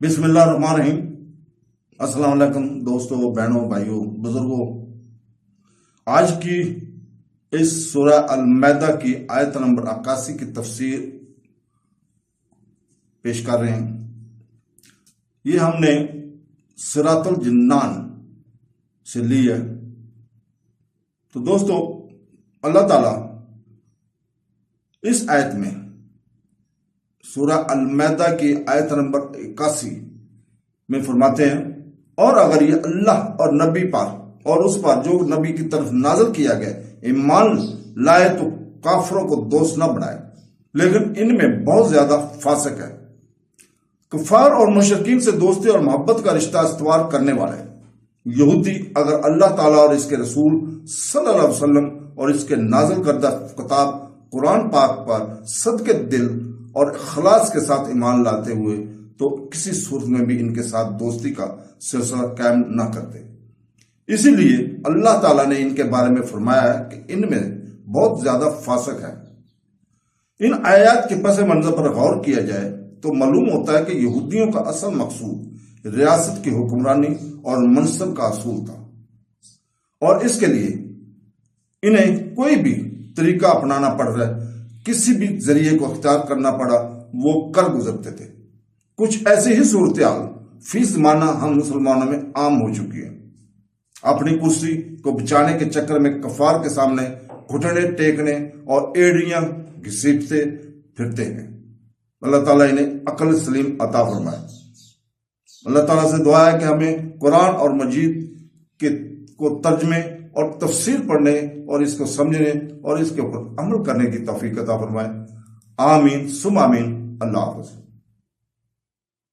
بسم اللہ الرحمن الرحیم۔ السلام علیکم دوستوں، بہنوں، بھائیوں، بزرگوں۔ آج کی اس سورہ المائدہ کی آیت نمبر 81 کی تفسیر پیش کر رہے ہیں۔ یہ ہم نے صراط الجنان سے لی ہے۔ تو دوستو، اللہ تعالیٰ اس آیت میں سورہ المائدہ کی آیت نمبر 81 میں فرماتے ہیں، اور اگر یہ اللہ اور نبی پر اور اس پر جو نبی کی طرف نازل کیا گیا ایمان لائے تو کافروں کو دوست نہ بنائے، لیکن ان میں بہت زیادہ فاسق ہے۔ کفار اور مشرکین سے دوستی اور محبت کا رشتہ استوار کرنے والے یہودی اگر اللہ تعالیٰ اور اس کے رسول صلی اللہ علیہ وسلم اور اس کے نازل کردہ کتاب قرآن پاک پر صدقے دل اور اخلاص کے ساتھ ایمان لاتے ہوئے تو کسی صورت میں بھی ان کے ساتھ دوستی کا سلسلہ قائم نہ کرتے۔ اسی لیے اللہ تعالیٰ نے ان کے بارے میں فرمایا ہے کہ ان میں بہت زیادہ فاسق ہے۔ ان آیات کے پس منظر پر غور کیا جائے تو معلوم ہوتا ہے کہ یہودیوں کا اصل مقصود ریاست کی حکمرانی اور منصب کا حصول تھا، اور اس کے لیے انہیں کوئی بھی طریقہ اپنانا پڑ رہا ہے، کسی بھی ذریعے کو اختیار کرنا پڑا وہ کر گزرتے تھے۔ کچھ ایسی ہی صورتحال فی زمانہ ہم مسلمانوں میں عام ہو چکی ہے۔ اپنی کرسی کو بچانے کے چکر میں کفار کے سامنے گھٹنے ٹیکنے اور ایڑیاں گھسیٹتے پھرتے ہیں۔ اللہ تعالیٰ انہیں عقل سلیم عطا فرمائے۔ اللہ تعالیٰ سے دعا ہے کہ ہمیں قرآن اور مجید کو ترجمے اور تفسیر پڑھنے اور اس کو سمجھنے اور اس کے اوپر عمل کرنے کی توفیق عطا فرمائے۔ آمین ثم آمین۔ اللہ حافظ۔